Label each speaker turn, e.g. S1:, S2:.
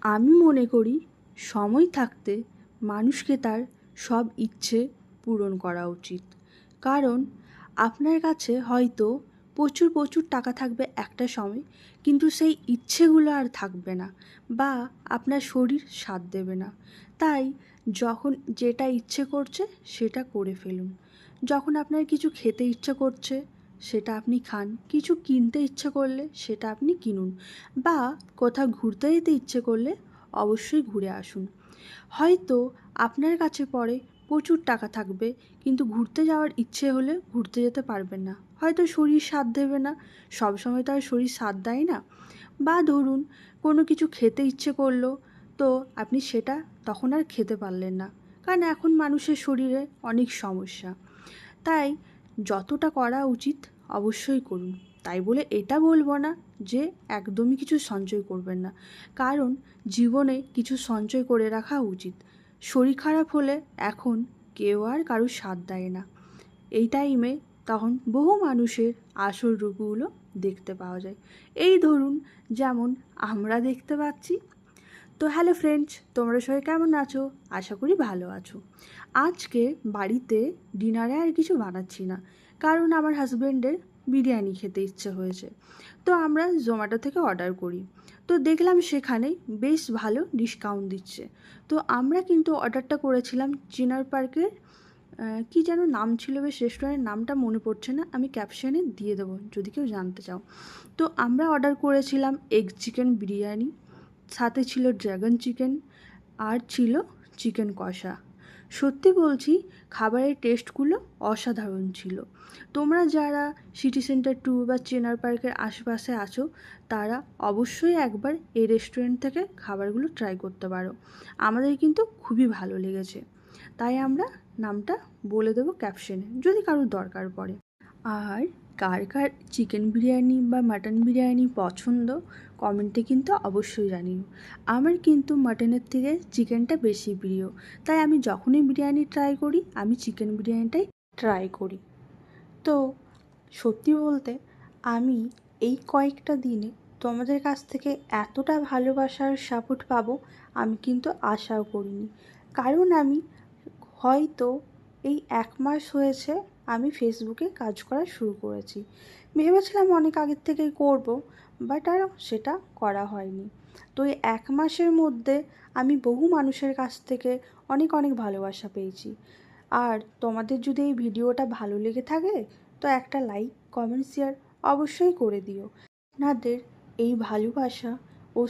S1: আমি মনে করি সময় থাকতে মানুষকে তার সব ইচ্ছে পূরণ করা উচিত। কারণ আপনার কাছে হয়তো প্রচুর প্রচুর টাকা থাকবে একটা সময়, কিন্তু সেই ইচ্ছেগুলো আর থাকবে না, বা আপনার শরীর সাথ দেবে না। তাই যখন যেটা ইচ্ছে করছে সেটা করে ফেলুন। যখন আপনার কিছু খেতে ইচ্ছে করছে সেটা আপনি খান, কিছু কিনতে ইচ্ছে করলে সেটা আপনি কিনুন, বা কোথাও ঘুরতে যেতে ইচ্ছে করলে অবশ্যই ঘুরে আসুন। হয়তো আপনার কাছে পরে প্রচুর টাকা থাকবে, কিন্তু ঘুরতে যাওয়ার ইচ্ছে হলে ঘুরতে যেতে পারবেন না, হয়তো শরীর সাথ দেবে না, সবসময় তো আর শরীর সাথ দেয় না। বা ধরুন কোনো কিছু খেতে ইচ্ছে করলো, তো আপনি সেটা তখন আর খেতে পারলেন না, কারণ এখন মানুষের শরীরে অনেক সমস্যা। তাই যতটা করা উচিত অবশ্যই করুন। তাই বলে এটা বলবো না যে একদমই কিছু সঞ্চয় করবেন না, কারণ জীবনে কিছু সঞ্চয় করে রাখা উচিত। শরীর খারাপ হলে এখন কেউ আর কারোর সাথ দেয় না। এই টাইমে তখন বহু মানুষের আসল রূপগুলো দেখতে পাওয়া যায়। এই ধরুন যেমন আমরা দেখতে পাচ্ছি। তো হ্যালো ফ্রেন্ডস, তোমরা সবাই কেমন আছো? আশা করি ভালো আছো। আজকে বাড়িতে ডিনারে আর কিছু বানাচ্ছি না, কারণ আমার হাজব্যান্ডের বিরিয়ানি খেতে ইচ্ছে হয়েছে। তো আমরা জোম্যাটো থেকে অর্ডার করি। তো দেখলাম সেখানে বেশ ভালো ডিসকাউন্ট দিচ্ছে। তো আমরা কিন্তু অর্ডারটা করেছিলাম চিনার পার্কের, কী যেন নাম ছিল, বেশ রেস্টুরেন্টের নামটা মনে পড়ছে না, আমি ক্যাপশনে দিয়ে দেবো যদি কেউ জানতে চাও। তো আমরা অর্ডার করেছিলাম এগ চিকেন বিরিয়ানি, সাথে ছিল ড্রাগন চিকেন, আর ছিল চিকেন কষা। সত্যি বলছি, খাবারের টেস্টগুলো অসাধারণ ছিল। তোমরা যারা সিটি সেন্টার 2 বা চেনার পার্কের আশেপাশে আছো, তারা অবশ্যই একবার এই রেস্টুরেন্ট থেকে খাবারগুলো ট্রাই করতে পারো। আমাদের কিন্তু খুবই ভালো লেগেছে, তাই আমরা নামটা বলে দেবো ক্যাপশনে যদি কারোর দরকার পড়ে। আর কার কার চিকেন বিরিয়ানি বা মাটন বিরিয়ানি পছন্দ, কমেন্টে কিন্তু অবশ্যই জানিও। আমার কিন্তু মাটনের থেকে চিকেনটা বেশি প্রিয়, তাই আমি যখনই বিরিয়ানি ট্রাই করি আমি চিকেন বিরিয়ানিটাই ট্রাই করি। তো সত্যি বলতে আমি এই কয়েকটা দিনে তোমাদের কাছ থেকে এতটা ভালোবাসার সাপোর্ট পাবো আমি কিন্তু আশাও করিনি। কারণ আমি হয়তো এই 1 মাস হয়েছে আমি ফেসবুকে কাজ করা শুরু করেছি। ভেবেছিলাম অনেক আগের থেকেই করব, বাট আর সেটা করা হয়নি। তো এই 1 মাসের মধ্যে আমি বহু মানুষের কাছ থেকে অনেক অনেক ভালোবাসা পেয়েছি। আর তোমাদের যদি এই ভিডিওটা ভালো লেগে থাকে তো একটা লাইক, কমেন্ট, শেয়ার অবশ্যই করে দিও। আপনাদের এই ভালোবাসা ও